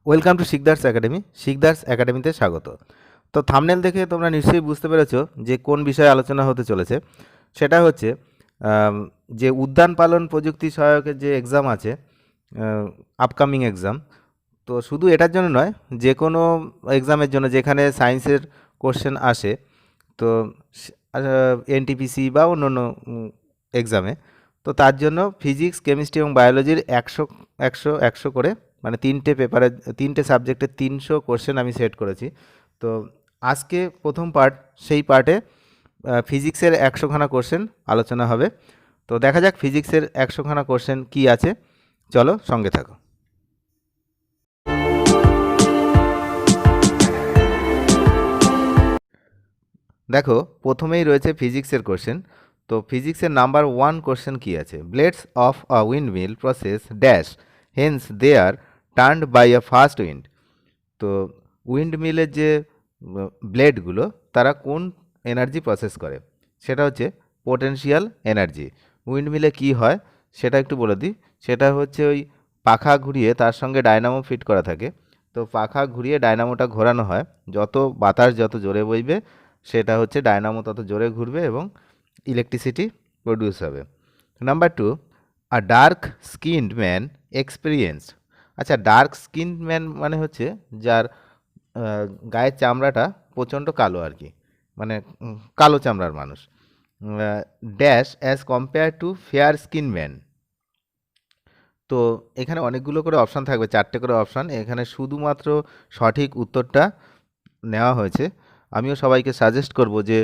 Welcome to Sikdar's academy. Sikdar's একাডেমিতে স্বাগত। তো থাম্বনেল দেখে তোমরা নিশ্চয়ই বুঝতে পেরেছো যে কোন বিষয়ে আলোচনা হতে চলেছে। সেটা হচ্ছে যে উদ্যান পালন প্রযুক্তি সহায়কের যে এক্সাম আছে, আপকামিং এক্সাম। তো শুধু এটার জন্য নয়, যে কোনো এক্সামের জন্য যেখানে সায়েন্সের কোশ্চেন আসে, তো এনটিপিসি বা অন্য অন্য এক্সামে, তো তার জন্য ফিজিক্স, কেমিস্ট্রি এবং বায়োলজির 100 করে, মানে তিনটে পেপারে, তিনটে সাবজেক্টে 300 কোশ্চেন আমি সেট করেছি। তো আজকে প্রথম পার্ট, সেই পার্টে ফিজিক্সের 100খানা কোশ্চেন আলোচনা হবে। তো দেখা যাক ফিজিক্সের 100খানা কোশ্চেন কী আছে। চলো সঙ্গে থাকো। দেখো, প্রথমেই রয়েছে ফিজিক্সের কোশ্চেন। তো ফিজিক্সের নাম্বার 1 কোশ্চেন কী আছে? Blades of a windmill process dash, hence they are turned by a fast wind. তো উইন্ডমিলের যে ব্লেডগুলো, তারা কোন এনার্জি প্রসেস করে? সেটা হচ্ছে পোটেনশিয়াল এনার্জি। উইন্ডমিলে কি হয় সেটা একটু বলে দিই। সেটা হচ্ছে ওই পাখা ঘুরিয়ে তার সঙ্গে ডায়নামো ফিট করা থাকে। তো পাখা ঘুরিয়ে ডায়নামোটা ঘোরানো হয়, যত বাতাস যত জোরে বইবে সেটা হচ্ছে ডায়নামো তত জোরে ঘুরবে এবং ইলেকট্রিসিটি প্রডিউস হবে। নাম্বার 2, আ ডার্ক স্কিনড ম্যান এক্সপিরিয়েন্সড। আচ্ছা, ডার্ক স্কিনড ম্যান মানে হচ্ছে যার গায়ের চামড়াটা প্রচণ্ড কালো আর কি, মানে কালো চামড়ার মানুষ। Dash as compare to fair skin man. তো এখানে অনেকগুলো করে অপশান থাকবে, 4টে করে অপশান। এখানে শুধুমাত্র সঠিক উত্তরটা নেওয়া হয়েছে। আমিও সবাইকে সাজেস্ট করব যে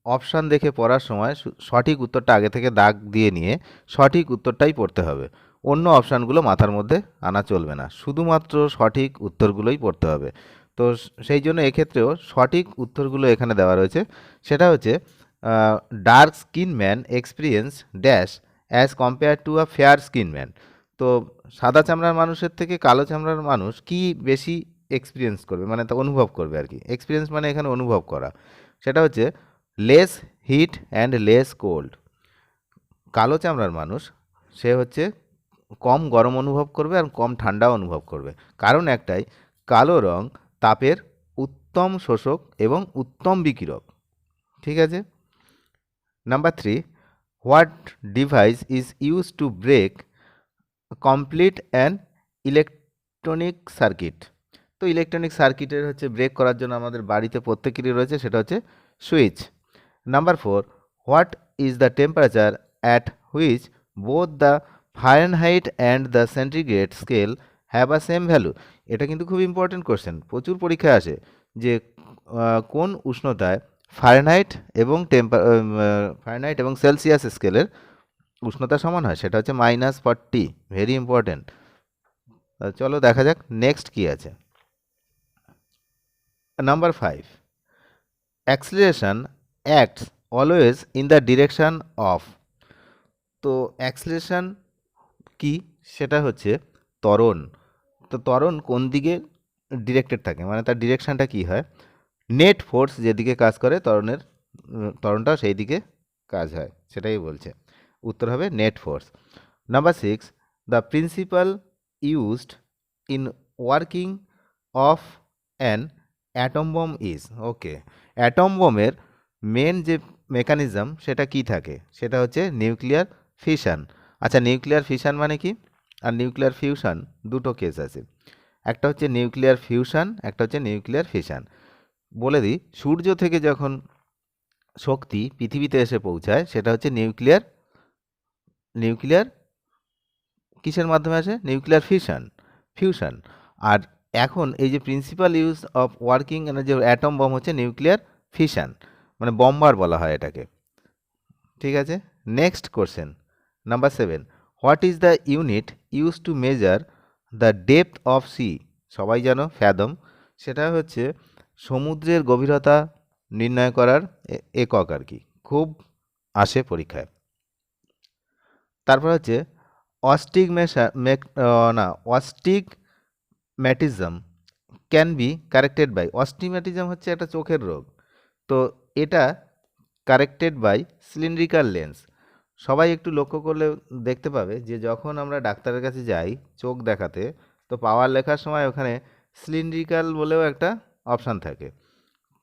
অপশান দেখে পড়ার সময় সঠিক উত্তরটা আগে থেকে দাগ দিয়ে নিয়ে সঠিক উত্তরটাই পড়তে হবে। অন্য অপশানগুলো মাথার মধ্যে আনা চলবে না, শুধুমাত্র সঠিক উত্তরগুলোই পড়তে হবে। তো সেই জন্য এক্ষেত্রেও সঠিক উত্তরগুলো এখানে দেওয়া রয়েছে। সেটা হচ্ছে dark skin man experience dash as compare to a fair skin man. তো সাদা চামড়ার মানুষের থেকে কালো চামড়ার মানুষ কি বেশি এক্সপিরিয়েন্স করবে, মানে তা অনুভব করবে আর কি। এক্সপিরিয়েন্স মানে এখানে অনুভব করা। সেটা হচ্ছে less heat and less cold. কালো চামড়ার মানুষ, সে হচ্ছে কম গরম অনুভব করবে আর কম ঠান্ডাও অনুভব করবে। কারণ একটাই, কালো রং তাপের উত্তম শোষক এবং উত্তম বিকিরক। ঠিক আছে। Number 3, what device is use to break complete and electronic circuit. তো ইলেকট্রনিক সার্কিটের হচ্ছে ব্রেক করার জন্য আমাদের বাড়িতে প্রত্যেকেরই রয়েছে, সেটা হচ্ছে switch. Number 4, what is the temperature at which both the Fahrenheit and the centigrade scale have a same value. এটা কিন্তু খুব ইম্পর্টেন্ট কোশ্চেন, প্রচুর পরীক্ষায় আসে যে কোন উষ্ণতায় ফারেনহাইট এবং ফারেনহাইট এবং সেলসিয়াস স্কেলের উষ্ণতা সমান হয়। সেটা হচ্ছে -40। Very important. চলো দেখা যাক নেক্সট কি আছে। Number 5, acceleration acts always in the direction of. তো অ্যাক্সিলারেশন কি? সেটা হচ্ছে ত্বরণ। তো ত্বরণ কোন দিকে ডিরেক্টেড থাকে, মানে তার ডিরেকশনটা কি হয়? নেট ফোর্স যেদিকে কাজ করে ত্বরণটাও সেই দিকে কাজ হয়, সেটাই বলছে। উত্তর হবে net force. Number 6, the principal used in working of an atom bomb is. Okay, atom বোমের মেন যে মেকানিজম সেটা কি থাকে? সেটা হচ্ছে নিউক্লিয়ার ফিশন। আচ্ছা, নিউক্লিয়ার ফিশন মানে কি আর নিউক্লিয়ার ফিউশন, দুটো কেস আছে। একটা হচ্ছে নিউক্লিয়ার ফিউশন, একটা হচ্ছে নিউক্লিয়ার ফিশন। বলে দিই, সূর্য থেকে যখন শক্তি পৃথিবীতে এসে পৌঁছায় সেটা হচ্ছে নিউক্লিয়ার কিসের মাধ্যমে আসে? Nuclear fusion. আর এখন এই যে প্রিন্সিপাল ইউজ অফ ওয়ার্কিং যে অ্যাটম বম হচ্ছে নিউক্লিয়ার ফিশন, মানে বম্বার বলা হয় এটাকে। ঠিক আছে। Next question, number 7, what is the unit use to measure the depth of sea. সবাই জানো ফ্যাদম। সেটা হচ্ছে সমুদ্রের গভীরতা নির্ণয় করার একক আর কি, খুব আসে পরীক্ষায়। তারপর হচ্ছে অস্টিগম্যাটিজম ক্যান বি কারেক্টেড বাই। অস্টিগম্যাটিজম হচ্ছে একটা চোখের রোগ। তো এটা কারেক্টেড বাই সিলিন্ড্রিক্যাল লেন্স। সবাই একটু লক্ষ্য করলে দেখতে পাবে যে যখন আমরা ডাক্তারের কাছে যাই চোখ দেখাতে, তো পাওয়ার লেখার সময় ওখানে সিলিন্ড্রিক্যাল বলেও একটা অপশান থাকে।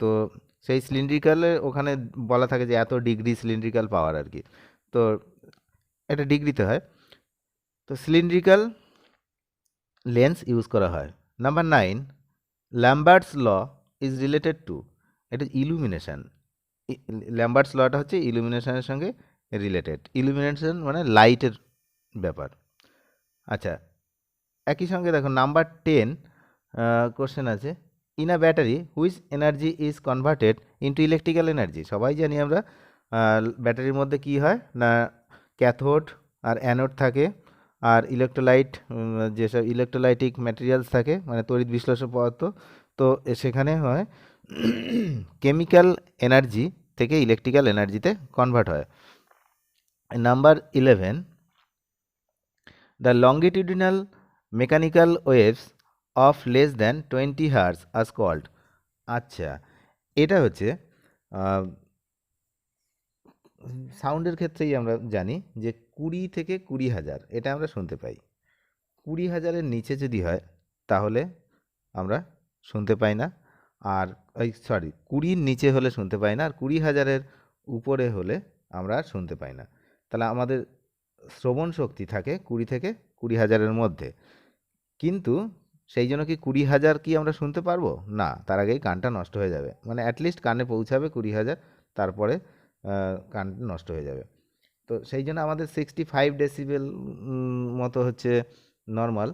তো সেই সিলিন্ড্রিক্যালে ওখানে বলা থাকে যে এত ডিগ্রি সিলিন্ড্রিক্যাল পাওয়ার আর কি। তো এটা ডিগ্রিতে হয়। তো সিলিন্ড্রিক্যাল লেন্স ইউজ করা হয়। Number 9, Lambert's law is related to, এটা ইলুমিনেশন। ল্যাম্বার্টস লটা হচ্ছে ইলুমিনেশনের সঙ্গে রিলেটেড। ইলুমিনেশন মানে লাইটের ব্যাপার। আচ্ছা, একই সঙ্গে দেখো নাম্বার 10 কোশ্চেন আছে, in a battery which energy is converted into electrical energy. সবাই জানি আমরা ব্যাটারির মধ্যে কি হয় না, ক্যাথোড আর অ্যানোড থাকে, আর ইলেকট্রোলাইট, যেসব ইলেকট্রোলাইটিক ম্যাটেরিয়ালস থাকে মানে তড়িৎ বিশ্লেষক পদার্থ, তো সেখানে হয় কেমিক্যাল এনার্জি থেকে ইলেকট্রিক্যাল এনার্জিতে কনভার্ট হয়। Number 11, the longitudinal mechanical waves of less than 20 hertz আজ কল্ড। আচ্ছা, এটা হচ্ছে সাউন্ডের ক্ষেত্রেই আমরা জানি যে 20 থেকে 20,000 এটা আমরা শুনতে পাই। 20,000-এর নিচে যদি হয় তাহলে আমরা শুনতে পাই না, আর 20-র নিচে হলে শুনতে পাই না, আর 20,000-এর উপরে হলে আমরা আর শুনতে পাই না। তাহলে আমাদের শ্রবণ শক্তি থাকে 20 থেকে 20,000-এর মধ্যে। কিন্তু সেই জন্য কি 20,000 কি আমরা শুনতে পারবো না, তার আগেই কানটা নষ্ট হয়ে যাবে, মানে অ্যাটলিস্ট কানে পৌঁছাবে 20,000, তারপরে কান নষ্ট হয়ে যাবে। তো সেই জন্য আমাদের 65 ডেসিবেল মতো হচ্ছে নর্মাল,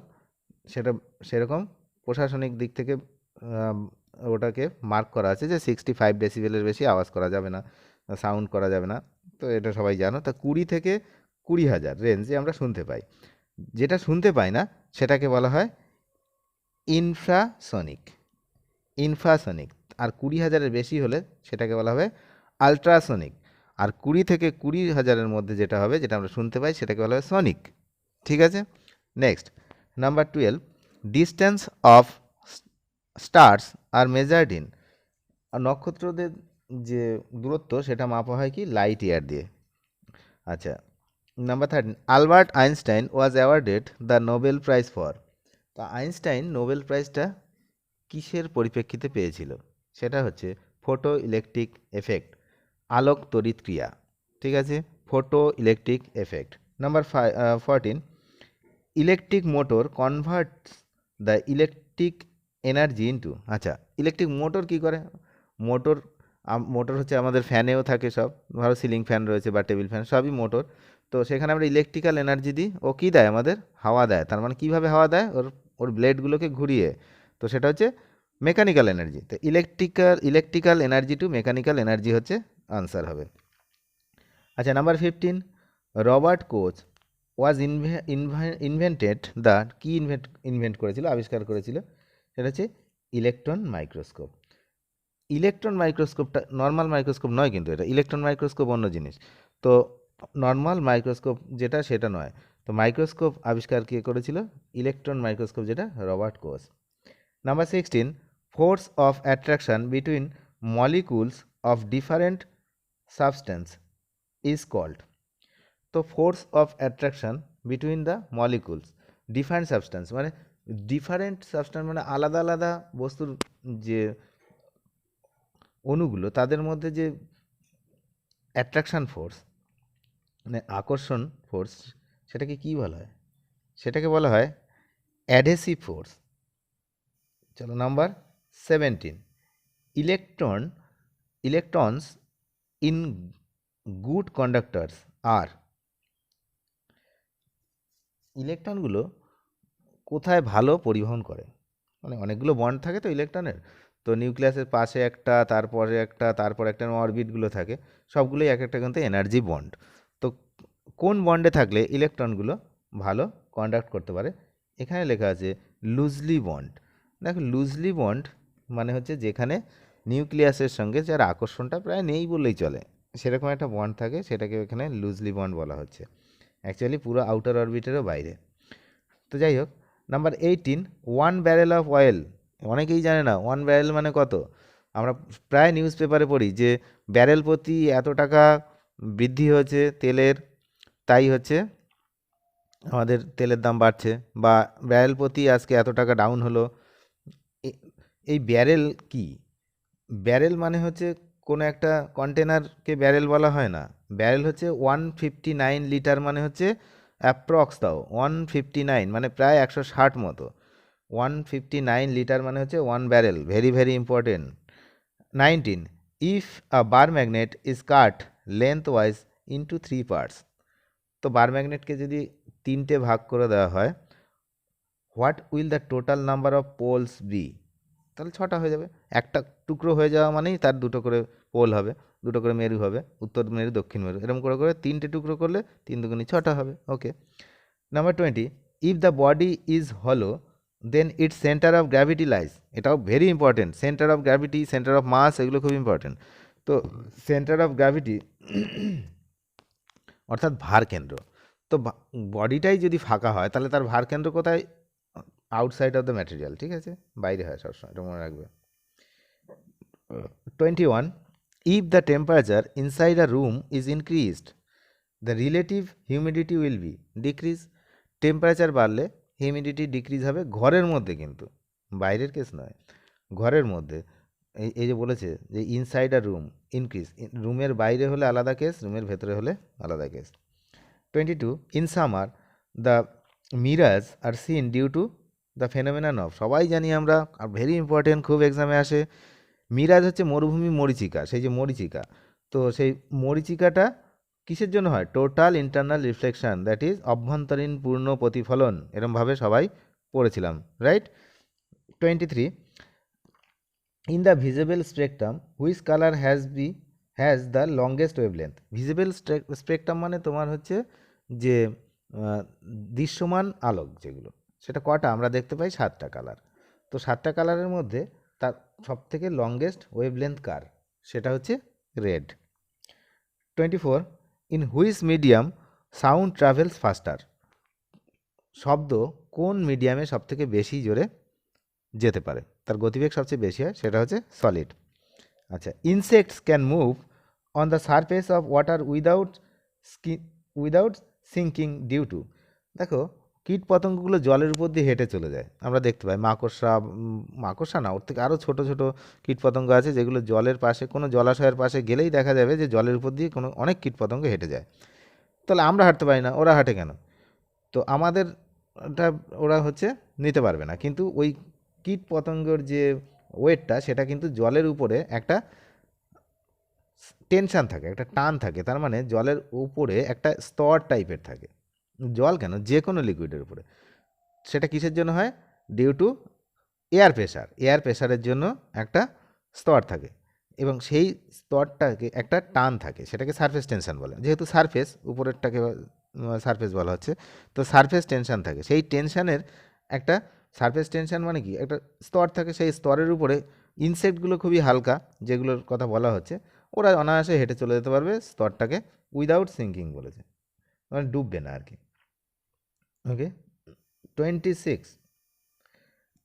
সেটা সেরকম প্রশাসনিক দিক থেকে ওটাকে মার্ক করা আছে যে 65 ডেসিবেলের বেশি আওয়াজ করা যাবে না, সাউন্ড করা যাবে না। তো এটা সবাই জানো। তা 20 থেকে 20,000 রেঞ্জে আমরা শুনতে পাই। যেটা শুনতে পাই না সেটাকে বলা হয় ইনফ্রাসনিক। ইনফ্রাসনিক। আর 20,000-এর বেশি হলে সেটাকে বলা হবে আলট্রাসনিক। আর 20 থেকে 20,000-এর মধ্যে যেটা হবে, যেটা আমরা শুনতে পাই, সেটাকে বলা হবে সনিক। ঠিক আছে, next number 12, distance of stars are measured in, নক্ষত্রদের যে দূরত্ব সেটা মাপা হয় কি লাইট ইয়ার দিয়ে। আচ্ছা, number 13, Albert Einstein was awarded the Nobel prize for. তা আইনস্টাইন নোবেল প্রাইজটা কিসের পরিপ্রেক্ষিতে পেয়েছিল? সেটা হচ্ছে ফটো ইলেকট্রিক এফেক্ট, আলোক তড়িৎ ক্রিয়া। ঠিক আছে, photo electric effect. Number 14, electric motor converts the electric energy into. আচ্ছা, ইলেকট্রিক মোটর কি করে? মোটর মোটর হচ্ছে আমাদের ফ্যানেও থাকে, সব ধরো সিলিং ফ্যান রয়েছে বা টেবিল ফ্যান, সবই মোটর। তো সেখানে আমরা ইলেকট্রিক্যাল এনার্জি দিই, ও কী দেয় আমাদের? হাওয়া দেয়। তার মানে কীভাবে হাওয়া দেয়? ওর ওর ব্লেডগুলোকে ঘুরিয়ে। তো সেটা হচ্ছে মেকানিক্যাল এনার্জি। তো electrical energy to mechanical energy হচ্ছে আনসার হবে। আচ্ছা, number 15, Robert Koch was invented the, কি ইনভেন্ট করেছিল, আবিষ্কার করেছিল? সেটা হচ্ছে ইলেকট্রন মাইক্রোস্কোপ। ইলেকট্রন মাইক্রোস্কোপটা নর্মাল মাইক্রোস্কোপ নয়, কিন্তু এটা ইলেকট্রন মাইক্রোস্কোপ অন্য জিনিস। তো নর্মাল মাইক্রোস্কোপ যেটা সেটা নয়। তো মাইক্রোস্কোপ আবিষ্কার কে করেছিল? ইলেকট্রন মাইক্রোস্কোপ, যেটা Robert Koch. Number 16, force of attraction between molecules of different substance is called. তো force of attraction between the molecules, different substance মানে ডিফারেন্ট সাবস্টেন্স মানে আলাদা আলাদা বস্তুর যে অণুগুলো, তাদের মধ্যে যে অ্যাট্রাকশন ফোর্স মানে আকর্ষণ ফোর্স, সেটাকে কি বলা হয়? সেটাকে বলা হয় অ্যাডহেসিভ ফোর্স। চলো, number 17, electrons in good conductors are. ইলেকট্রনগুলো কোথায় ভালো পরিবহন করে? মানে অনেকগুলো বন্ড থাকে তো ইলেকট্রনের, তো নিউক্লিয়াসের পাশে একটা, তারপরে একটা, তারপর একটা অরবিটগুলো থাকে, সবগুলোই এক একটা কিন্তু এনার্জি বন্ড। তো কোন বন্ডে থাকলে ইলেকট্রনগুলো ভালো কন্ডাক্ট করতে পারে? এখানে লেখা আছে লুজলি বন্ড। দেখো, লুজলি বন্ড মানে হচ্ছে যেখানে নিউক্লিয়াসের সঙ্গে যার আকর্ষণটা প্রায় নেই বললেই চলে, সেরকম একটা বন্ড থাকে, সেটাকে এখানে লুজলি বন্ড বলা হচ্ছে, অ্যাকচুয়ালি পুরো আউটার অরবিটেরও বাইরে। তো যাই হোক, নাম্বার 18, 1 ব্যারেল অফ অয়েল। অনেকেই জানে না 1 ব্যারেল মানে কত। আমরা প্রায় নিউজ পেপারে পড়ি যে ব্যারেল প্রতি এত টাকা বৃদ্ধি হয়েছে তেলের, তাই হচ্ছে আমাদের তেলের দাম বাড়ছে, বা ব্যারেল প্রতি আজকে এত টাকা ডাউন হলো, এই ব্যারেল কি? ব্যারেল মানে হচ্ছে কোনো একটা কন্টেনারকে ব্যারেল বলা হয় না। ব্যারেল হচ্ছে 159 লিটার, মানে হচ্ছে অ্যাপ্রক্স, তাও 159 মানে প্রায় 160 মতো। 159 লিটার মানে হচ্ছে one barrel, very very important. 19, if a bar magnet is cut lengthwise into 3 parts. তো বার ম্যাগনেটকে যদি 3টে ভাগ করে দেওয়া হয়, what will the total number of poles be? তাহলে 6টা হয়ে যাবে। একটা টুকরো হয়ে যাওয়া মানেই তার 2টো করে পোল হবে, 2টো করে মেরু হবে, উত্তর মেরু দক্ষিণ মেরু, এরকম করে করে 3টে টুকরো করলে 3 দুগুণে 6টা হবে। Okay. Number 20, if the body is hollow then its centre of gravity lies. এটাও very important. Centre of gravity, centre of mass, এগুলো খুব ইম্পর্টেন্ট। তো সেন্টার অফ গ্র্যাভিটি অর্থাৎ ভার কেন্দ্র। তো বডিটাই যদি ফাঁকা হয় তাহলে তার ভার কেন্দ্র কোথায়? আউটসাইড অফ দ্য ম্যাটেরিয়াল, ঠিক আছে, বাইরে হয় সবসময়, এটা মনে রাখবে। 21, if the temperature inside a room is increased, the relative humidity will be decrease. Temperature বাড়লে হিউমিডিটি ডিক্রিজ হবে ঘরের মধ্যে, কিন্তু বাইরের কেস নয়, ঘরের মধ্যে। এই যে বলেছে যে ইনসাইড আ রুম ইনক্রিজ, রুমের বাইরে হলে আলাদা কেস, রুমের ভেতরে হলে আলাদা case. 22, in summer the mirage are seen due to the phenomenon of. সবাই জানি আমরা, আর ভেরি ইম্পর্টেন্ট, খুব এক্সামে আসে। মিরাজ হচ্ছে মরুভূমি মরীচিকা, সেই যে মরীচিকা, তো সেই মরীচিকাটা কিসের জন্য হয়? Total internal reflection, that is অভ্যন্তরীণ পূর্ণ প্রতিফলন, এরমভাবে সবাই পড়েছিলাম, right? 23, in the visible spectrum which colour has the longest wavelength. Visible spectrum মানে তোমার হচ্ছে যে দৃশ্যমান আলোক যেগুলো, সেটা কটা আমরা দেখতে পাই? 7টা কালার। তো 7টা কালারের মধ্যে তার সব থেকে লংগেস্ট ওয়েভলেন্থ কার? সেটা হচ্ছে red. 24, in which medium sound travels ফাস্টার। শব্দ কোন মিডিয়ামে সব থেকে বেশি জোরে যেতে পারে, তার গতিবেগ সবচেয়ে বেশি হয়, সেটা হচ্ছে সলিড। আচ্ছা, insects can move on the surface of water without sinking due to. দেখো, কীট পতঙ্গগুলো জলের উপর দিয়ে হেঁটে চলে যায়, আমরা দেখতে পাই। মাকড়সা না, ওর থেকে আরও ছোট ছোট কীট পতঙ্গ আছে যেগুলো জলের পাশে, কোনো জলাশয়ের পাশে গেলেই দেখা যাবে যে জলের উপর দিয়ে কোনো অনেক কীট পতঙ্গ হেঁটে যায়। তাহলে আমরা হাঁটতে পারি না, ওরা হাঁটে কেন? তো আমাদেরটা ওরা হচ্ছে নিতে পারবে না, কিন্তু ওই কীট পতঙ্গর যে ওয়েটটা, সেটা কিন্তু জলের উপরে একটা টেনশান থাকে, একটা টান থাকে, তার মানে জলের উপরে একটা স্তর টাইপের থাকে। জল কেন, যে কোনো লিকুইডের উপরে। সেটা কিসের জন্য হয়? Due to air pressure. Air প্রেশারের জন্য একটা স্তর থাকে, এবং সেই স্তরটাকে একটা টান থাকে, সেটাকে সারফেস টেনশন বলে। যেহেতু সারফেস, উপরেরটাকে সারফেস বলা হচ্ছে, তো সারফেস টেনশন থাকে। সেই টেনশানের একটা, সারফেস টেনশন মানে কি, একটা স্তর থাকে, সেই স্তরের উপরে ইনসেক্টগুলো খুবই হালকা, যেগুলোর কথা বলা হচ্ছে, ওরা অনায়াসে হেঁটে চলে যেতে পারবে স্তরটাকে, উইদাউট সিঙ্কিং বলেছে, মানে ডুববে না আর কি। Okay. 26,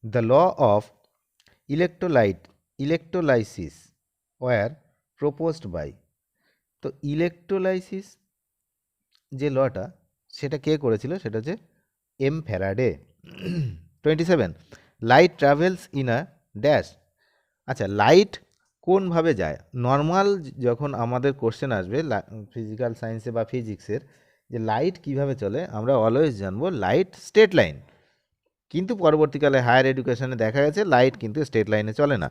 the law of electrolysis were proposed by। তো ইলেকট্রোলাইসিস যে লটা, সেটা কে করেছিল? সেটা হচ্ছে M Faraday. 27, light travels in a dash. আচ্ছা, লাইট কোনভাবে যায়? নর্মাল যখন আমাদের কোশ্চেন আসবে ফিজিক্যাল সায়েন্সে বা ফিজিক্সের, যে লাইট কিভাবে চলে, আমরা অলওয়েজ জানবো লাইট স্ট্রেট লাইন। কিন্তু পরবর্তীকালে হায়ার এডুকেশনে দেখা গেছে লাইট কিন্তু স্ট্রেট লাইনে চলে না।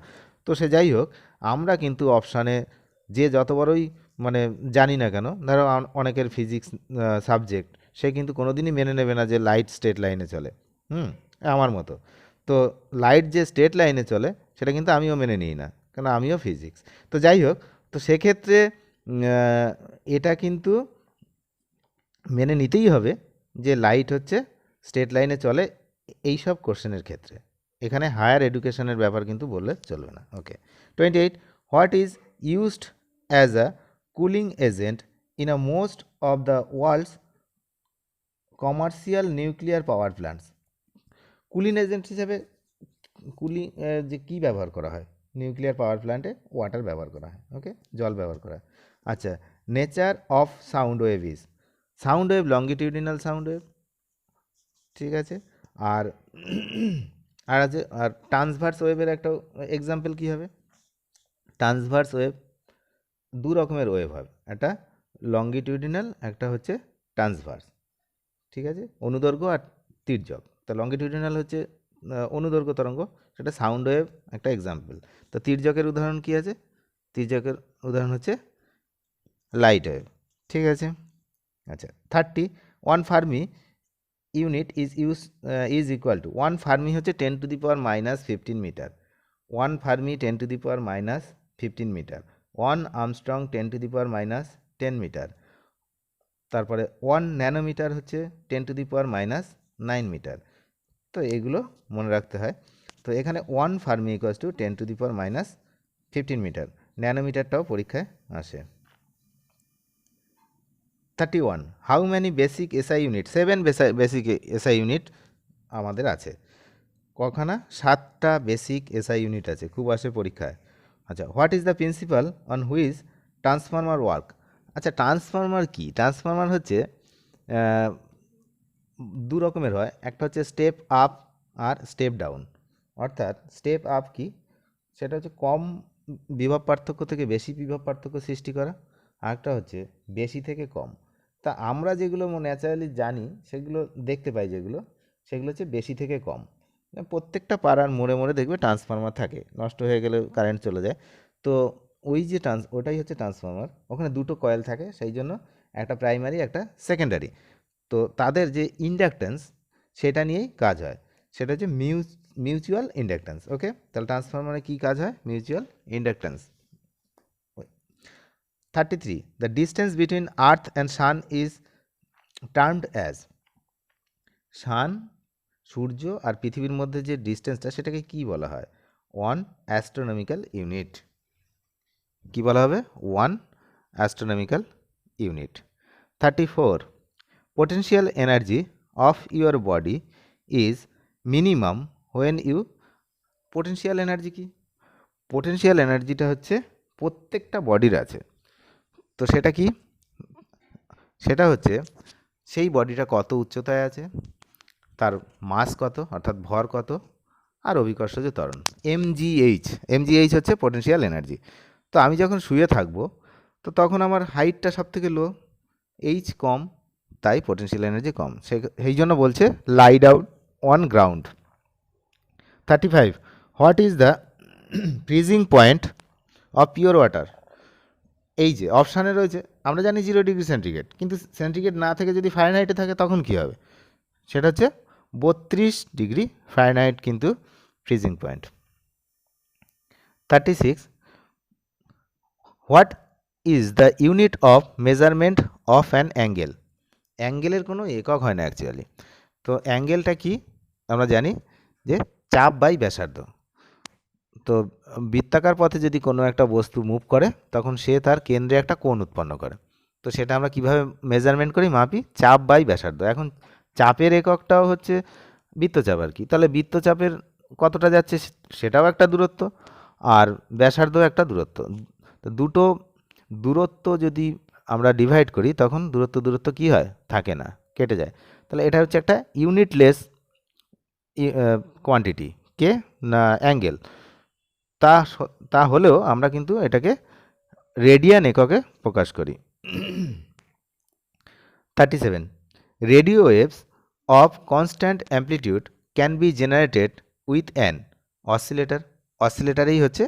তো সে যাই হোক, আমরা কিন্তু অপশানে যে যত বড়ই মানে জানি না কেন, ধরো অনেকের ফিজিক্স সাবজেক্ট, সে কিন্তু কোনো দিনই মেনে নেবে না যে লাইট স্ট্রেট লাইনে চলে। আমার মতো। তো লাইট যে স্ট্রেট লাইনে চলে সেটা কিন্তু আমিও মেনে নিই না, কারণ আমিও ফিজিক্স। তো যাই হোক, তো সেক্ষেত্রে এটা কিন্তু মেনে নিতেই হবে যে লাইট হচ্ছে স্ট্রেট লাইনে চলে এই সব কোশ্চেনের ক্ষেত্রে। এখানে হায়ার এডুকেশনের ব্যাপার কিন্তু বললে চলবে না। Okay. 28, what is used as a cooling agent in a most of the world's commercial nuclear power plants. Cooling agent হিসেবে যে কী ব্যবহার করা হয় নিউক্লিয়ার পাওয়ার প্ল্যান্টে? ওয়াটার ব্যবহার করা হয়। ওকে, জল ব্যবহার করা হয়। আচ্ছা, nature of sound wave is, sound wave longitudinal sound wave, ঠিক আছে। আর আর ট্রান্সভার্স ওয়েভের একটা এক্সাম্পল কী হবে? ট্রান্সভার্স ওয়েভ দু রকমের ওয়েভ হয়, একটা লঙ্গিটিউডিনাল, একটা হচ্ছে ট্রান্সভার্স, ঠিক আছে, অনুদৈর্ঘ্য আর তির্যক। তো লঙ্গিটিউডিনাল হচ্ছে অনুদৈর্ঘ্য তরঙ্গ, সেটা সাউন্ড ওয়েভ একটা এক্সাম্পল। তো তির্যকের উদাহরণ কী আছে? তির্যকের উদাহরণ হচ্ছে লাইট ওয়েভ, ঠিক আছে। আচ্ছা, 30, 1 fermi unit is equal to, 1 fermi হচ্ছে 10⁻⁻15 metre, 1 fermi 10⁻⁻15 metre, 1 angstrom 10⁻⁻10 metre, তারপরে 1 ন্যানোমিটার হচ্ছে 10⁻⁹ মিটার। তো এগুলো মনে রাখতে হয়। তো এখানে 1 ফার্মি ইকুয়ালস টু 10⁻⁻15 মিটার, ন্যানোমিটারটাও পরীক্ষায় আসে। 31, how many basic SI unit? 7 basic SI unit আমাদের আছে। কখানা? 7টা বেসিক এসআই ইউনিট আছে, খুব আসে পরীক্ষায়। আচ্ছা, what is the principal on which transformer work? আচ্ছা, ট্রান্সফর্মার কি? ট্রান্সফর্মার হচ্ছে দু রকমের হয়, একটা হচ্ছে স্টেপ আপ আর স্টেপ ডাউন। অর্থাৎ স্টেপ আপ কি? সেটা হচ্ছে কম বিভব পার্থক্য থেকে বেশি বিভব পার্থক্য সৃষ্টি করা, আর একটা হচ্ছে বেশি থেকে কম। তা আমরা যেগুলো ন্যাচারালি জানি, সেগুলো দেখতে পাই, সেগুলো হচ্ছে বেশি থেকে কম। প্রত্যেকটা পাড়ার মোড়ে মোড়ে দেখবে ট্রান্সফর্মার থাকে, নষ্ট হয়ে গেলে কারেন্ট চলে যায়। তো ওই যে ওটাই হচ্ছে ট্রান্সফর্মার। ওখানে দুটো কয়েল থাকে, সেই জন্য একটা প্রাইমারি একটা সেকেন্ডারি। তো তাদের যে ইন্ডাকট্যান্স, সেটা নিয়েই কাজ হয়, সেটা হচ্ছে মিউচুয়াল ইন্ডাকট্যান্স। ওকে, তাহলে ট্রান্সফরমারে কী কাজ হয়? Mutual inductance. 33, the distance between earth and sun is termed as. Sun, সূর্য আর পৃথিবীর মধ্যে যে ডিস্টেন্সটা, সেটাকে কি বলা হয়? 1 অ্যাস্ট্রোনমিক্যাল ইউনিট। কি বলা হবে? 1 astronomical unit. 34, potential energy of your body is minimum when you, potential energy কি? potential এনার্জিটা হচ্ছে প্রত্যেকটা বডির আছে। তো সেটা কি? সেটা হচ্ছে সেই বডিটা কত উচ্চতায় আছে, তার মাস কত অর্থাৎ ভর কত, আর অভিকর্ষজ ত্বরণ এমজিএইচ হচ্ছে পোটেনশিয়াল এনার্জি। তো আমি যখন শুয়ে থাকবো, তো তখন আমার হাইটটা সব থেকে লো, এইচ কম, তাই পোটেনশিয়াল এনার্জি কম। সেই জন্য বলছে lie down on ground. 35, what is the freezing point of pure water? এই যে অপশানে রয়েছে, আমরা জানি 0°C, কিন্তু সেন্টিগ্রেড না থেকে যদি ফারেনহাইটে থাকে তখন কি হবে? সেটা হচ্ছে 32°F কিন্তু freezing point. 36, what is the unit of measurement of an angle? অ্যাঙ্গেলের কোনো একক হয় না অ্যাকচুয়ালি। তো অ্যাঙ্গেলটা কি? আমরা জানি যে চাপ বাই ব্যাসার্ধ। তো বৃত্তাকার পথে যদি কোনো একটা বস্তু মুভ করে, তখন সে তার কেন্দ্রে একটা কোণ উৎপন্ন করে। তো সেটা আমরা কিভাবে মেজারমেন্ট করি, মাপি? চাপ বাই ব্যাসার্ধ। এখন চাপের এককটাও হচ্ছে বৃত্তচাপ আর কি। তাহলে বৃত্তচাপের কতটা যাচ্ছে সেটাও একটা দূরত্ব, আর ব্যাসার্ধও একটা দূরত্ব। তো দুটো দূরত্ব যদি আমরা ডিভাইড করি, তখন দূরত্ব কি হয়? থাকে না, কেটে যায়। তাহলে এটা হচ্ছে একটা ইউনিটলেস কোয়ান্টিটি, কে না অ্যাঙ্গেল। তা হলেও আমরা কিন্তু এটাকে রেডিয়ান এককে প্রকাশ করি। 37, radio waves of constant amplitude can be generated with an oscillator. অসিলেটারেই হচ্ছে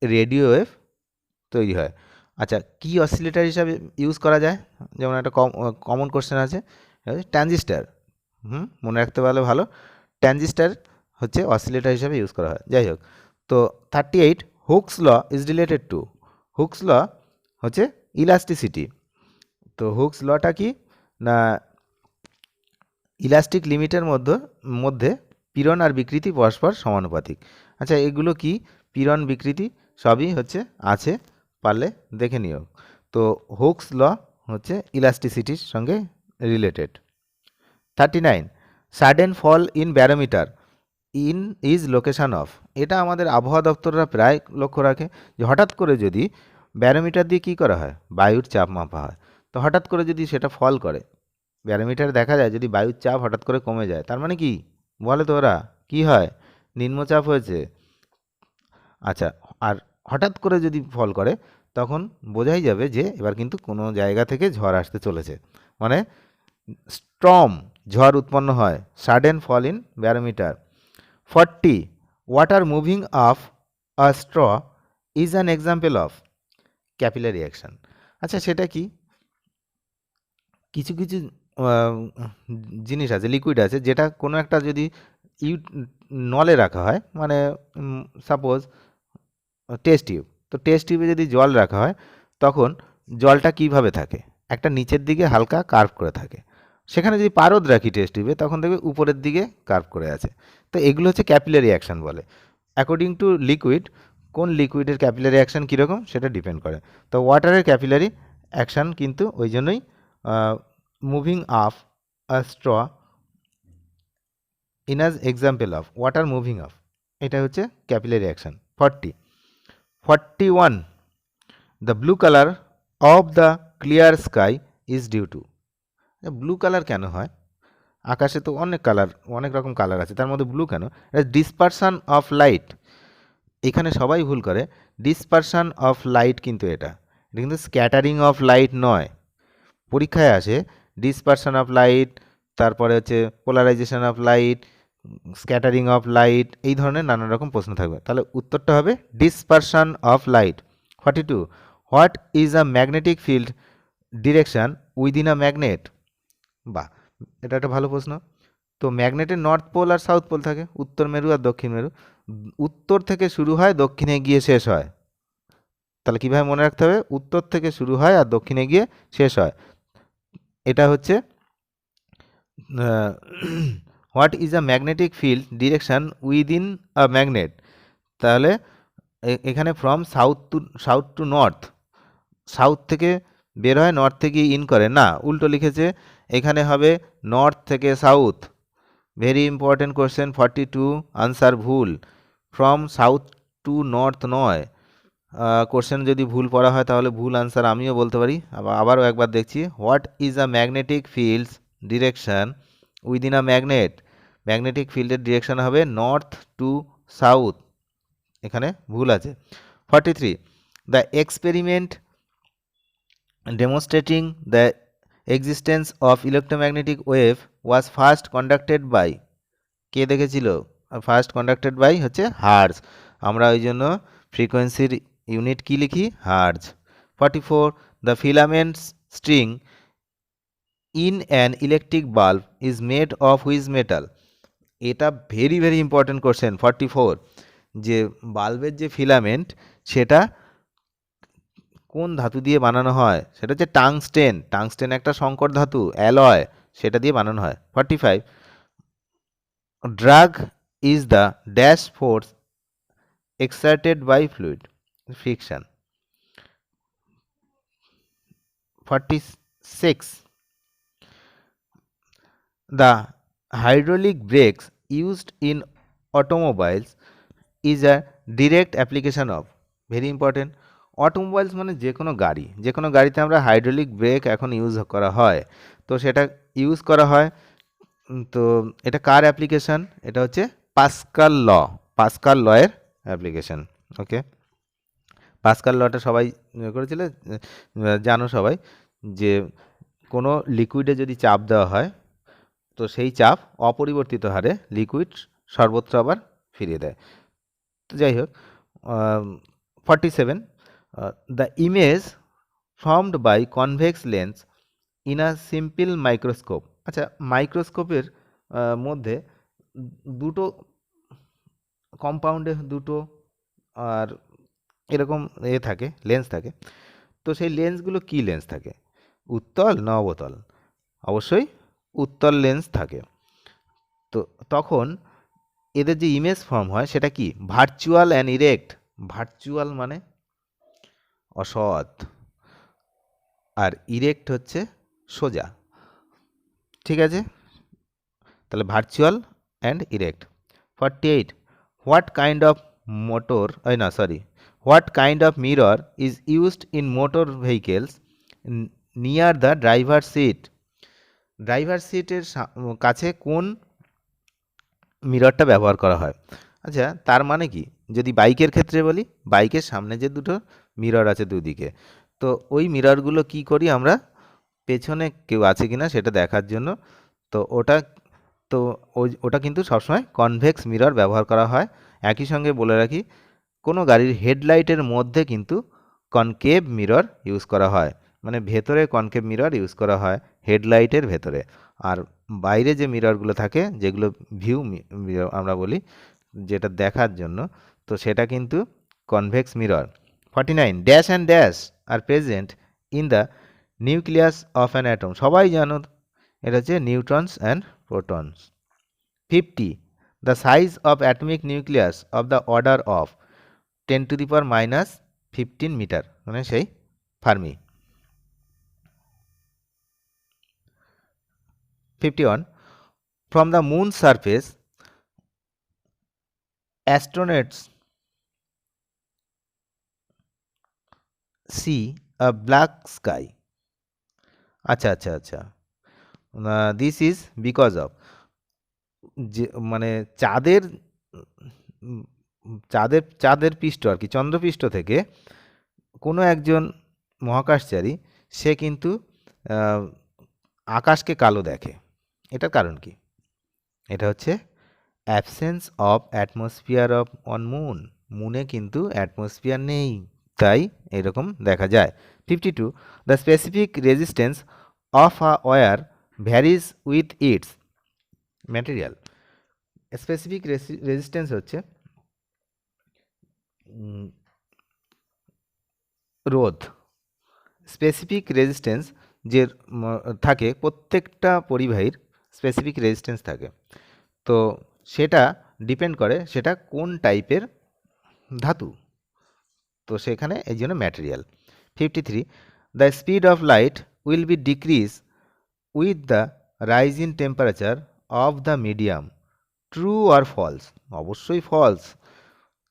রেডিও ওয়েভ তৈরি হয়। আচ্ছা, কি অসিলেটর হিসাবে ইউজ করা যায়? যেমন একটা কমন কোশ্চেন আছে, ট্রানজিস্টার। মনে রাখতে পারলে ভালো। ট্রানজিস্টার হচ্ছে অসিলেটর হিসাবে ইউজ করা হয়। যাই হোক, তো 38, Hooke's law is related to. Hooke's law হচ্ছে ইলাস্টিসিটি। তো হুকস লটা কি না, ইলাস্টিক লিমিটের মধ্যে পীড়ন আর বিকৃতি পরস্পর সমানুপাতিক। আচ্ছা, এগুলো কি? পীড়ন বিকৃতি সবই হচ্ছে আছে, পারলে দেখে নিও। তো হুকস ল হচ্ছে ইলাস্টিসিটির সঙ্গে related. 39, sudden fall in barometer in is location of. এটা আমাদের আবহাওয়া দপ্তররা প্রায় লক্ষ্য রাখে, যে হঠাৎ করে যদি ব্যারোমিটার দিয়ে কী করা হয়? বায়ুর চাপ মাপা হয়। তো হঠাৎ করে যদি সেটা ফল করে, ব্যারোমিটারে দেখা যায় যদি বায়ুর চাপ হঠাৎ করে কমে যায়, তার মানে কি বলে তো ওরা? কি হয়, নিম্নচাপ হয়েছে। আচ্ছা, আর হঠাৎ করে যদি ফল করে তখন বোঝাই যাবে যে এবার কিন্তু কোনো জায়গা থেকে ঝড় আসতে চলেছে, মানে স্টর্ম, ঝড় উৎপন্ন হয়। Sudden fall in barometer. 40, water moving of a straw is an example of capillary action. আচ্ছা, সেটা কি? কিছু কিছু আহ, জিনিস আছে, লিকুইড আছে, যেটা কোনো একটা যদি ইউ নলে রাখা হয়, মানে সাপোজ টেস্ট টিউব, তো টেস্ট টিউবে যদি জল রাখা হয় তখন জলটা কিভাবে থাকে, একটা নিচের দিকে হালকা কার্ভ করে থাকে। সেখানে যদি পারদ রাখি টেস্ট টিউবে তখন দেখবে উপরের দিকে কার্ভ করে আছে। তো এগুলো হচ্ছে ক্যাপিলারি অ্যাকশন বলে। অ্যাকর্ডিং টু লিকুইড, কোন লিকুইডের ক্যাপিলারি অ্যাকশন কীরকম সেটা ডিপেন্ড করে। তো ওয়াটারের ক্যাপিলারি অ্যাকশন কিন্তু ওই জন্যই moving up a straw in as example of water moving up, এটা হচ্ছে capillary action. 41, the blue colour of the clear sky is due to. Blue colour কেন হয়? আকাশে তো অনেক কালার, অনেক রকম কালার আছে, তার মধ্যে ব্লু কেন? এটা ডিসপারশন অফ লাইট। এখানে সবাই ভুল করে, ডিসপারশন অফ লাইট কিন্তু এটা কিন্তু স্ক্যাটারিং অফ লাইট নয়। পরীক্ষায় আসে ডিসপারশন অফ লাইট, তারপরে হচ্ছে polarisation of light, scattering of light, এই ধরনের নানা রকম প্রশ্ন থাকবে। তাহলে উত্তরটা হবে dispersion of light. 42, what is a magnetic field direction within a magnet? বাহ, এটা একটা ভালো প্রশ্ন। তো ম্যাগনেটের নর্থ পোল আর সাউথ পোল থাকে, উত্তর মেরু আর দক্ষিণ মেরু। উত্তর থেকে শুরু হয়, দক্ষিণে গিয়ে শেষ হয়। তাহলে কীভাবে মনে রাখতে হবে? উত্তর থেকে শুরু হয় আর দক্ষিণে গিয়ে শেষ হয়। এটা হচ্ছে what is a magnetic field direction within a magnet. তাহলে এখানে from south two north, south থেকে বের হয়, নর্থ থেকে ইন করে না, উল্টো লিখেছে। এখানে হবে নর্থ থেকে south. Very important question. 42, answer ভুল। ফ্রম সাউথ টু নর্থ নয়। কোশ্চেন যদি ভুল পড়া হয় তাহলে ভুল আনসার আমিও বলতে পারি। আবারও একবার দেখছি, what is a magnetic field's direction within a magnet. Magnetic ফিল্ডের ডিরেকশন হবে নর্থ টু সাউথ, এখানে ভুল আছে। 43, the experiment demonstrating the existence of electromagnetic wave was first conducted by. কে দেখেছিল? ফার্স্ট কন্ডাক্টেড বাই হচ্ছে হার্জ। আমরা ওই জন্য ফ্রিকোয়েন্সির ইউনিট কি লিখি? Hertz. 44, the filament string in an electric bulb is made of which metal? এটা ভেরি ভেরি ইম্পর্টেন্ট কোশ্চেন। 44, যে বাল্বের যে ফিলামেন্ট সেটা কোন ধাতু দিয়ে বানানো হয়? সেটা হচ্ছে টাংস্টেন। টাংস্টেন একটা সংকর ধাতু, অ্যালয়, সেটা দিয়ে বানানো হয়। 45, drug is the dash force exerted by fluid friction. 46, the hydraulic brakes used in automobiles is a direct application of. Very important. Automobiles মানে যে কোনো গাড়িতে আমরা হাইড্রোলিক ব্রেক এখন ইউজ করা হয়। তো সেটা ইউজ করা হয়, তো এটা কার অ্যাপ্লিকেশন? এটা হচ্ছে পাস্কাল লয়ের অ্যাপ্লিকেশন। ওকে, পাস্কাল লটা সবাই করেছিল, জানো সবাই, যে কোনো লিকুইডে যদি চাপ দেওয়া হয় তো সেই চাপ অপরিবর্তিত হারে লিকুইড সর্বত্র আবার ফিরিয়ে দেয়। তো যাই হোক, 47, the image formed by convex lens in a simple microscope. আচ্ছা, মাইক্রোস্কোপের মধ্যে দুটো কম্পাউন্ডে দুটো আর এরকম থাকে, লেন্স থাকে। তো সেই লেন্সগুলো কি লেন্স থাকে? উত্তল না অবতল? অবশ্যই উত্তল লেন্স থাকে। তো তখন এদের যে ইমেজ ফর্ম হয় সেটা কি? Virtual and erect. ভার্চুয়াল মানে অসৎ, আর ইরেক্ট হচ্ছে সোজা। ঠিক আছে, তাহলে virtual and erect. 48, what kind of what kind of mirror is used in motor vehicles near the driver seat? Driver সিটের কাছে কোন মিররটা ব্যবহার করা হয়। আচ্ছা, তার মানে কি? যদি বাইকের ক্ষেত্রে বলি, বাইকের সামনে যে দুটো মিরর আছে দুদিকে, তো ওই মিররগুলো কি করি আমরা? পেছনে কেউ আছে কিনা সেটা দেখার জন্য, তো তো ওটা কিন্তু সবসময় কনভেক্স মিরর ব্যবহার করা হয়। একই সঙ্গে বলে রাখি, কোনো গাড়ির হেডলাইটের মধ্যে কিন্তু কনকেভ মিরর ইউজ করা হয়, মানে ভেতরে কনকেভ মিরর ইউজ করা হয় হেডলাইটের ভেতরে। আর বাইরে যে মিররগুলো থাকে, যেগুলো ভিউ মিরর আমরা বলি, যেটা দেখার জন্য, তো সেটা কিন্তু convex mirror. 49, dash and dash are present in the nucleus of an atom. সবাই জানো এটা হচ্ছে neutrons and protons. 50, the size of atomic nucleus of the order of 10⁻⁻15 metre, মানে সেই fermi. 51, from the moon surface astronauts see a black sky. আচ্ছা আচ্ছা আচ্ছা, this is because of, যে মানে চাঁদের চাঁদের পৃষ্ঠ আর কি, চন্দ্রপৃষ্ঠ থেকে কোনো একজন মহাকাশচারী সে কিন্তু আকাশকে কালো দেখে। এটার কারণ কি? এটা হচ্ছে absence of atmosphere of on moon. মুনে কিন্তু অ্যাটমসফিয়ার নেই, তাই এরকম দেখা যায়। 52, the specific resistance of a wire varies with its material. Specific resistance হচ্ছে রোধ। স্পেসিফিক রেজিস্ট্যান্স যে থাকে, প্রত্যেকটা পরিবাহীর স্পেসিফিক রেজিস্ট্যান্স থাকে, তো সেটা ডিপেন্ড করে সেটা কোন টাইপের ধাতু, তো সেখানে এই জন্য material. 53, the speed of light will be decrease with the rise in temperature of the medium, true or false? অবশ্যই ফলস।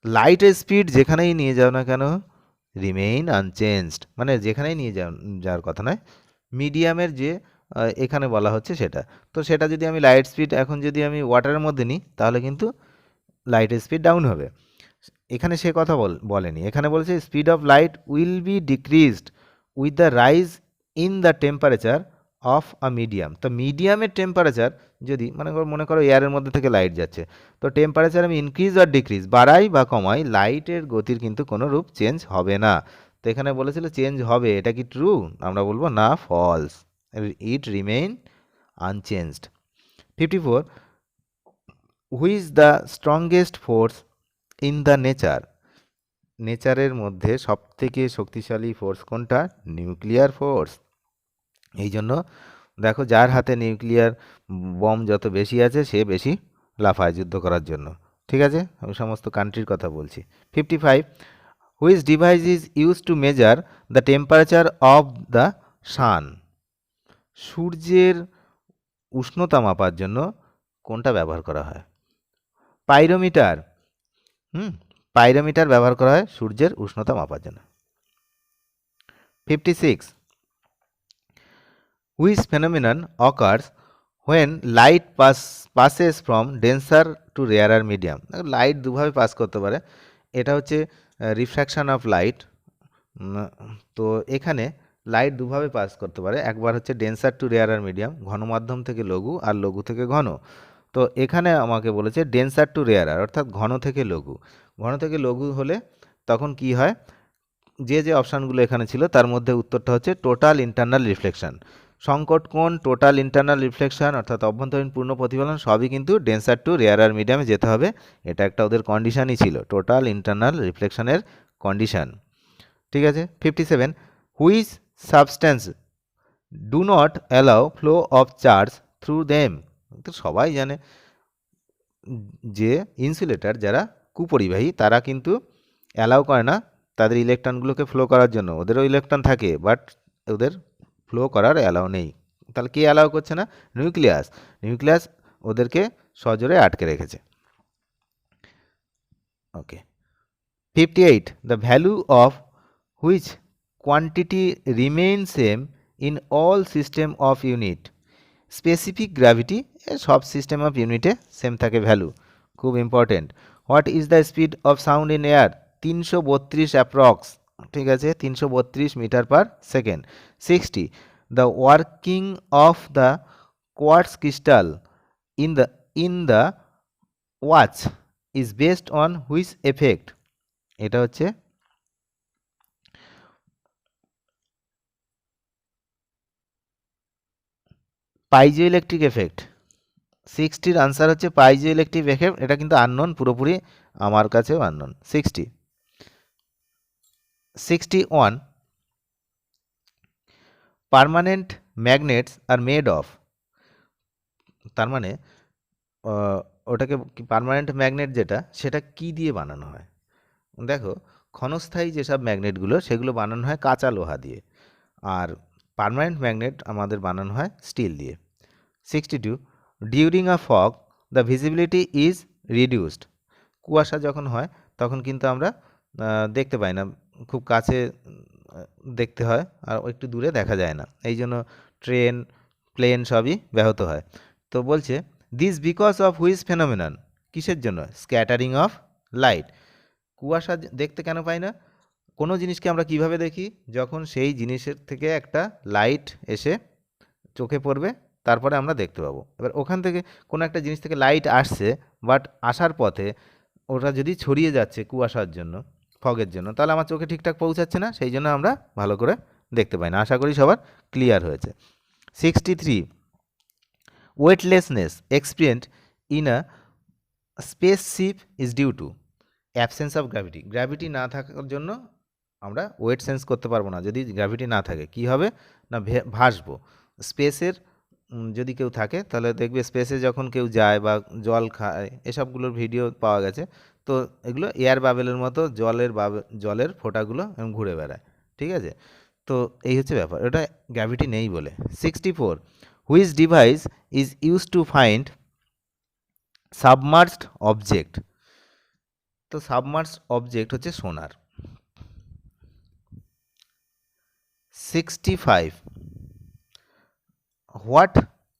লাইটের স্পিড যেখানেই নিয়ে যাও না কেন, রিমেইন আনচেঞ্জড, মানে যেখানেই নিয়ে যাওয়ার কথা নয়, মিডিয়ামের যে এখানে বলা হচ্ছে সেটা, তো সেটা যদি আমি লাইট স্পিড এখন যদি আমি ওয়াটারের মধ্যে নিই, তাহলে কিন্তু লাইটের স্পিড ডাউন হবে। এখানে সে কথা বলেনি, এখানে বলছে speed of light will B decreased with the rise in the temperature of a medium. তো মিডিয়ামের টেম্পারেচার যদি মনে করো এয়ারের মধ্যে থেকে লাইট যাচ্ছে, তো টেম্পারেচার আমি ইনক্রিজ আর ডিক্রিজ, বাড়াই বা কমাই, লাইটের গতির কিন্তু কোনো রূপ চেঞ্জ হবে না। তো এখানে বলেছিল চেঞ্জ হবে, এটা কি ট্রু? আমরা বলবো না, false, it remain unchanged. 54, which the strongest force in the nature? নেচারের মধ্যে সবথেকে শক্তিশালী ফোর্স কোনটা? Nuclear force. এই জন্য দেখো, যার হাতে নিউক্লিয়ার বম যত বেশি আছে সে বেশি লাফায় যুদ্ধ করার জন্য। ঠিক আছে, আমি সমস্ত কান্ট্রির কথা বলছি। 55, which device is use to measure the temperature of the sun? সূর্যের উষ্ণতা মাপার জন্য কোনটা ব্যবহার করা হয়? পাইরোমিটার। পাইরোমিটার ব্যবহার করা হয় সূর্যের উষ্ণতা মাপার জন্য। 56, which phenomenon occurs when light passes from denser to rarer medium? Light দুভাবে পাস করতে পারে, এটা হচ্ছে রিফ্র্যাকশন অফ লাইট। তো এখানে লাইট দুভাবে পাস করতে পারে, একবার হচ্ছে ডেন্সার টু রেয়ারার মিডিয়াম, ঘন মাধ্যম থেকে লঘু আর লঘু থেকে ঘন। তো এখানে আমাকে বলেছে ডেন্সার টু রেয়ারার, অর্থাৎ ঘন থেকে লঘু। ঘন থেকে লঘু হলে তখন কি হয়? যে অপশানগুলো এখানে ছিল তার মধ্যে উত্তরটা হচ্ছে টোটাল ইন্টারনাল রিফ্লেকশন। সংকট কোণ, টোটাল ইন্টারনাল রিফ্লেকশন অর্থাৎ অভ্যন্তরীণ পূর্ণ প্রতিফলন, সবই কিন্তু ডেন্সার টু রেয়ারার মিডিয়ামে যেতে হবে। এটা একটা ওদের কন্ডিশনই ছিল, টোটাল ইন্টারনাল রিফ্লেকশনের কন্ডিশন। ঠিক আছে। 57, which substance do not allow flow of charge through them? তো সবাই জানে যে ইনসুলেটর যারা কুপরিবাহী তারা কিন্তু অ্যালাউ করে না তাদের ইলেকট্রনগুলোকে ফ্লো করার জন্য। ওদেরও ইলেকট্রন থাকে, বাট ওদের ফ্লো করার অ্যালাউ নেই। তাহলে কে অ্যালাউ করছে না? নিউক্লিয়াস। নিউক্লিয়াস ওদেরকে সজোরে আটকে রেখেছে। Okay. 58, the value of which quantity remain same in all system of unit, specific gravity সব সিস্টেম অফ ইউনিটে সেম থাকে ভ্যালু, খুব important. What is the speed of sound in air? 332 approx, ঠিক আছে, 332 metre per second. 60, the working of the quartz crystal in the watch is based on which effect? এটা হচ্ছে piezo electric effect. 60-র answer হচ্ছে piezo electric effect. এটা কিন্তু unknown, পুরোপুরি আমার কাছেও unknown. 61, permanent magnets are made of. তার মানে ওটাকে পার্মানেন্ট ম্যাগনেট যেটা, সেটা কি দিয়ে বানানো হয়? দেখো, ক্ষণস্থায়ী যেসব ম্যাগনেটগুলো সেগুলো বানানো হয় কাঁচা লোহা দিয়ে, আর পার্মানেন্ট ম্যাগনেট আমাদের বানানো হয় স্টিল দিয়ে। 62, during a fog the visibility is reduced. কুয়াশা যখন হয় তখন কিন্তু আমরা দেখতে পাই না, খুব কাছে দেখতে হয় আর একটু দূরে দেখা যায় না, এই জন্য ট্রেন, প্লেন সবই ব্যাহত হয়। তো বলছে this because of which phenomenon? কিসের জন্য? Scattering of light. কুয়াশা দেখতে কেন পাই না? কোনো জিনিসকে আমরা কিভাবে দেখি? যখন সেই জিনিসের থেকে একটা লাইট এসে চোখে পড়বে, তারপরে আমরা দেখতে পাবো। এবার ওখান থেকে কোনো একটা জিনিস থেকে লাইট আসছে, বাট আসার পথে ওটা যদি ছড়িয়ে যাচ্ছে কুয়াশার জন্য, ফগের জন্য, তাহলে আমার চোখে ঠিকঠাক পৌঁছাচ্ছে না, সেই জন্য আমরা ভালো করে দেখতে পাই না। আশা করি সবার ক্লিয়ার হয়েছে। 63, weightlessness experienced in a spaceship is due to absence of gravity. Gravity না থাকার জন্য আমরা ওয়েট সেন্স করতে পারবো না। যদি গ্র্যাভিটি না থাকে কি হবে না, ভাসবো। স্পেসের যদি কেউ থাকে তাহলে দেখবে স্পেসে যখন কেউ যায় বা জল খায়, এসবগুলোর ভিডিও পাওয়া গেছে। তো এগুলো এয়ার বাবেলের মতো জলের ফোঁটাগুলো ঘুরে বেড়ায়, ঠিক আছে। তো এই হচ্ছে ব্যাপার, ওটা গ্র্যাভিটি নেই বলে। 64, which device is use to find submerged object? তো সাবমার্সড অবজেক্ট হচ্ছে sonar. 65, what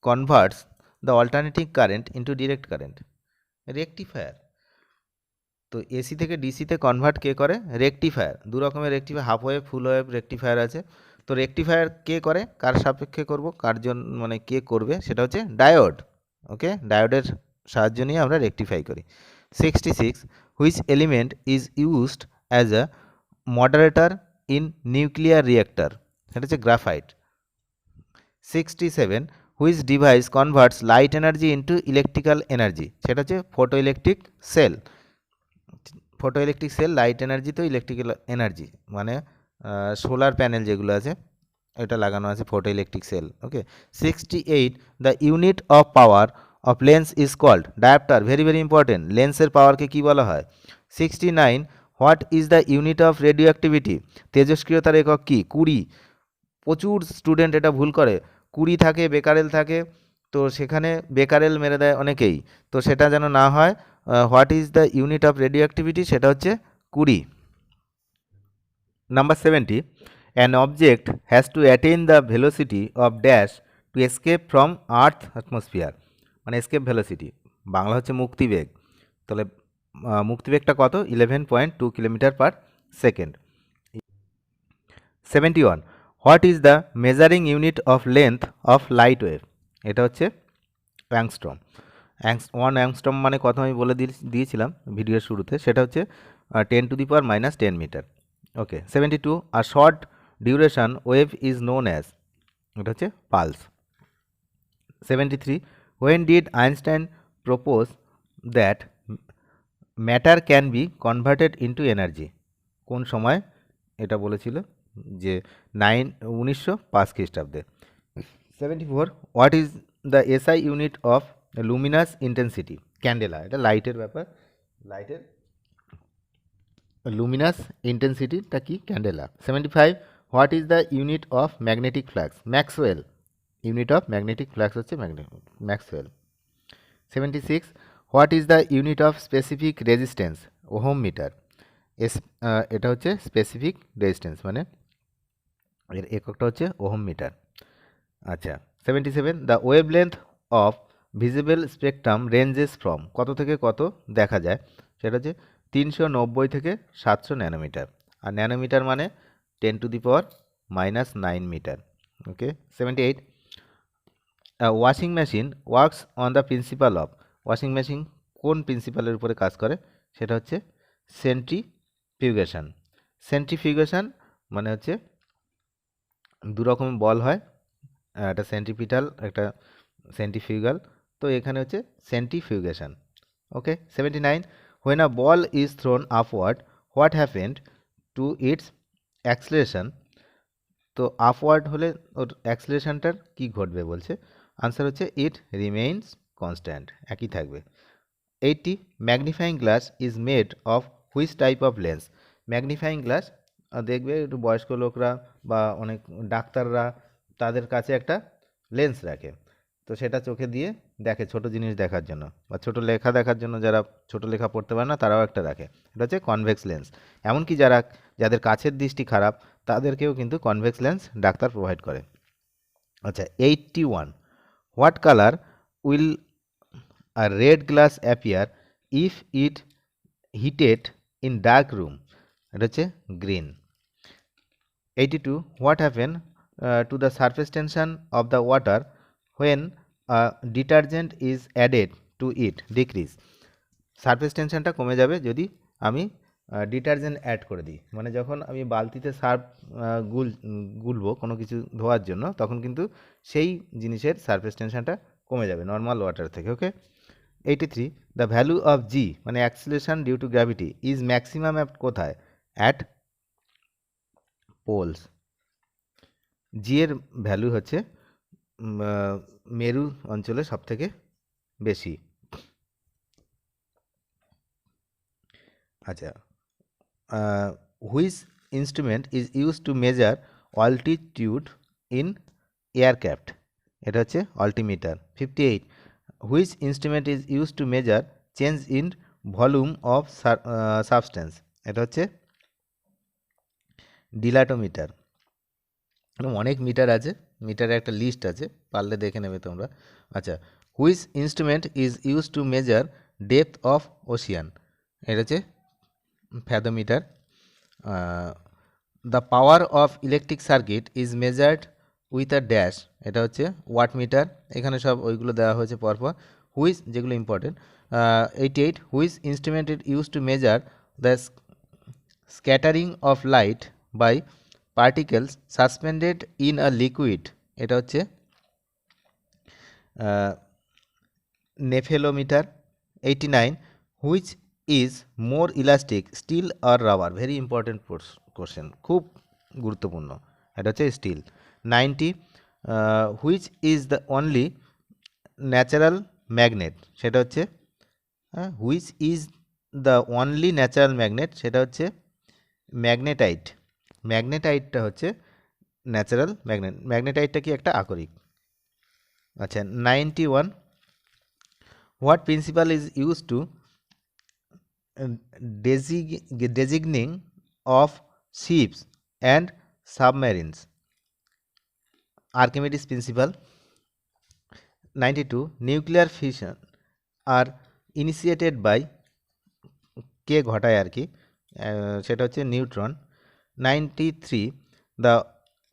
converts the alternating current into direct current? Rectifier. তো এসি থেকে ডিসিতে কনভার্ট কে করে? রেকটিফায়ার। দু রকমের rectifier, half wave, full wave rectifier আছে। তো রেকটিফায়ার কে করে, কার সাপেক্ষে করব, কার জন্য, মানে কে করবে, সেটা হচ্ছে ডায়োড। ওকে, ডায়োডের সাহায্য নিয়ে আমরা রেকটিফাই করি। 66, which element is used as a moderator in nuclear reactor? সেটা হচ্ছে graphite. 67, which device converts light energy into electrical energy? সেটা হচ্ছে photo electric cell. Photo electric cell light energy তো ইলেকট্রিক্যাল এনার্জি, মানে সোলার প্যানেল যেগুলো আছে এটা লাগানো আছে photo electric cell. Okay. 68, the unit of power of lens is called? Dioptre. Very very important, লেন্সের পাওয়ারকে কি বলা হয়? 69, what is the unit of radioactivity? তেজস্ক্রিয়তার একক কি? 20। প্রচুর স্টুডেন্ট এটা ভুল করে, 20 থাকে, বেকারেল থাকে, তো সেখানে বেকারেল মেরে দেয় অনেকেই। তো সেটা যেন না হয়, what is the unit of radio activity? সেটা হচ্ছে 20। Number 70, an object has to attain the velocity of dash to escape from earth atmosphere? মানে এসকেপ ভেলোসিটি, বাংলা হচ্ছে মুক্তিবেগ। তাহলে মুক্তিবেগটা কত? 11.2 kilometre per second. 71, what is the measuring unit of length of light wave? এটা হচ্ছে angstrom. 1 angstrom মানে কত আমি বলে দিয়েছিলাম ভিডিওর শুরুতে, সেটা হচ্ছে 10⁻⁻10 মিটার। ওকে। 72, আর short duration wave is known as? এটা হচ্ছে pulse. 73, when did Einstein propose that matter can be converted into energy? কোন সময় এটা বলেছিল? যে 1905 খ্রিস্টাব্দে। 74, what is the SI unit of luminous intensity? Candela. এটা লাইটের ব্যাপার, লাইটের লুমিনাস ইন্টেন্সিটিটা কি? Candela. 75, what is the unit of magnetic flux? Maxwell. Unit of magnetic flux হচ্ছে Maxwell. 76, what is the unit of specific resistance? Ohm metre. এটা হচ্ছে specific resistance, মানে এর এককটা হচ্ছে ওহম মিটার। আচ্ছা। 77, the wave length of visible spectrum ranges from, কত থেকে কত দেখা যায়, সেটা হচ্ছে 390 থেকে 700 ন্যানোমিটার। আর ন্যানোমিটার মানে 10⁻⁻৯ metre. Okay. 78, washing machine works on the principle of, washing machine কোন প্রিন্সিপালের উপরে কাজ করে, সেটা হচ্ছে সেন্ট্রিফিউগেশন। সেন্ট্রিফিউগেশন মানে হচ্ছে দু রকম বল হয়, একটা সেন্ট্রিপিটাল একটা সেন্ট্রিফিউগাল, তো এখানে হচ্ছে centrifugation. Okay. 79, when a ball is thrown upward what happened to its acceleration, তো আপওয়ার্ড হলে ওর অ্যাক্সিলারেশনটার কি ঘটবে বলছে, আনসার হচ্ছে ইট রিমেইনস কনস্ট্যান্ট, একই থাকবে। 80, magnifying glass is made of which type of lens, magnifying glass দেখবে একটু বয়স্ক লোকরা বা অনেক ডাক্তাররা তাদের কাছে একটা লেন্স রাখে, তো সেটা চোখে দিয়ে দেখে ছোট জিনিস দেখার জন্য বা ছোট লেখা দেখার জন্য, যারা ছোট লেখা পড়তে পারে না তারাও একটা রাখে, এটা হচ্ছে কনভেক্স লেন্স। এমনকি যাদের কাছের দৃষ্টি খারাপ তাদেরকেও কিন্তু কনভেক্স লেন্স ডাক্তার প্রোভাইড করে। আচ্ছা, 81, what colour will a red glass appear if it heated in dark room, এটা হচ্ছে green. 82, what happen to the surface tension of the water when a detergent is added to it, decrease, surface টেনশনটা কমে যাবে যদি আমি detergent add করে দিই, মানে যখন আমি বালতিতে সার্ফ গুলবো কোনো কিছু ধোয়ার জন্য, তখন কিন্তু সেই জিনিসের সারফেস টেনশনটা কমে যাবে নর্মাল ওয়াটার থেকে। Okay. 83, the value of G মানে acceleration due to gravity is maximum at কোথায়, অ্যাট পোলস, জি এর ভ্যালু হচ্ছে মেরু অঞ্চলে সব থেকে বেশি। আচ্ছা, which instrument is use to measure altitude in aircraft, এটা হচ্ছে altimeter. 58, which instrument is use to measure change in volume of substance, এটা হচ্ছে ডিলাটোমিটার। অনেক মিটার আছে, মিটারে একটা লিস্ট আছে, পারলে দেখে নেবে তোমরা। আচ্ছা, which instrument is use to measure depth of ocean, এটা হচ্ছে fathometer. The power of electric circuit is measured with a dash, এটা হচ্ছে ওয়াট মিটার। এখানে সব ওইগুলো দেওয়া হয়েছে পরপর, হুইচ যেগুলো important. 88, which instrument is use to measure the scattering of light by particles suspended in a liquid, এটা হচ্ছে nephelometer. 89, which is more elastic steel আর রাবার, ভেরি ইম্পর্টেন্ট কোশ্চেন, খুব গুরুত্বপূর্ণ, এটা হচ্ছে steel. 90, which is the only natural magnet, সেটা হচ্ছে which is the only natural magnet, সেটা হচ্ছে ম্যাগনেটাইট, ম্যাগনেটাইটটা হচ্ছে ন্যাচারাল ম্যাগনেট, ম্যাগনেটাইটটা কি একটা আকরিক। আচ্ছা, 91, what principal is use two designing of ships and submarines, Archimedes principle. 92, nuclear fission are initiated by, কে ঘটায় আর কি, সেটা হচ্ছে neutron. 93, the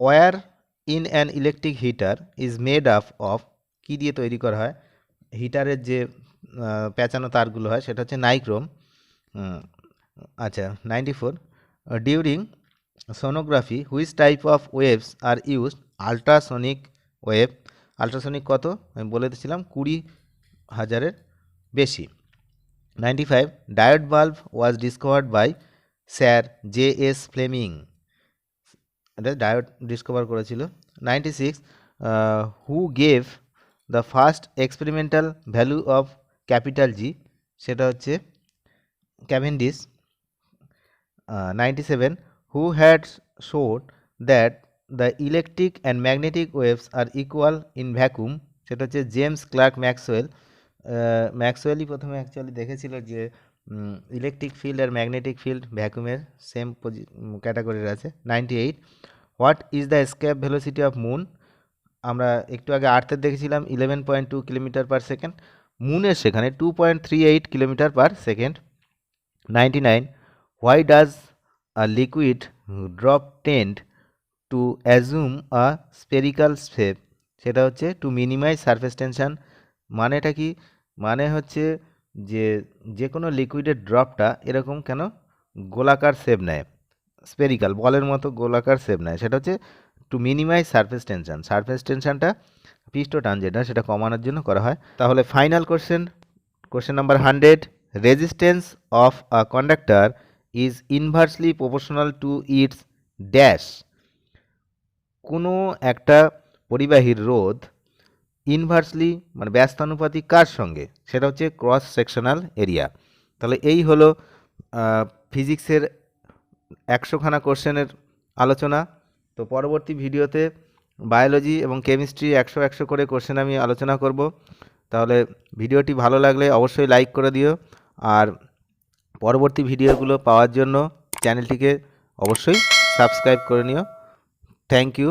wire in an electric heater is made up of, কী দিয়ে তৈরি করা হয়, হিটারের যে পেঁচানো তারগুলো হয় সেটা হচ্ছে নাইক্রোম। আচ্ছা, 94, during sonography which type of waves are used, ultrasonic wave, ultrasonic কত আমি বলে দিয়েছিলাম 20,000-এর বেশি। 95, diode bulb was discovered by sir J S Fleming, এটা ডায়োড ডিসকভার করেছিল। 96, who gave the first experimental value of capital G, সেটা হচ্ছে Cavendish. 97, who had showed that the electric and magnetic waves are equal in vacuum, সেটা হচ্ছে James clerk Maxwell. ম্যাক্সওয়েলই প্রথমে actually দেখেছিল যে electric field আর magnetic field ভ্যাকুমের same ক্যাটাগরির আছে। 98, what is the escape velocity of moon, আমরা একটু আগে আর্থের দেখেছিলাম 11.2 কিলোমিটার পার সেকেন্ড, মুনের সেখানে 2.38 kilometre per second. 99, why does a liquid drop tend two assume a spherical shape? সেটা হচ্ছে টু মিনিমাইজ সারফেস টেনশন। মানেটা কি? মানে হচ্ছে যে যে কোনো লিকুইডের ড্রপটা এরকম কেন গোলাকার শেপ নেয়, স্পেরিক্যাল বলের মতো গোলাকার শেপ নেয়, সেটা হচ্ছে to minimise surface tension. Surface টেনশনটা পৃষ্ঠটান যেটা সেটা কমানোর জন্য করা হয়। তাহলে final question number 100, resistance of a conductor is inversely proportional to its dash. কোনো একটা পরিবাহীর রোধ ইনভার্সলি মানে ব্যস্তানুপাতিক কার সঙ্গে? সেটা হচ্ছে ক্রস সেকশনাল এরিয়া। তাহলে এই হলো ফিজিক্সের 100খানা কোশ্চেনের আলোচনা। তো পরবর্তী ভিডিওতে বায়োলজি এবং কেমিস্ট্রি 100 করে কোশ্চেন আমি আলোচনা করব। তাহলে ভিডিওটি ভালো লাগলে অবশ্যই লাইক করে দিও, আর পরবর্তী ভিডিওগুলো পাওয়ার জন্য চ্যানেলটিকে অবশ্যই সাবস্ক্রাইব করে নিও। Thank you.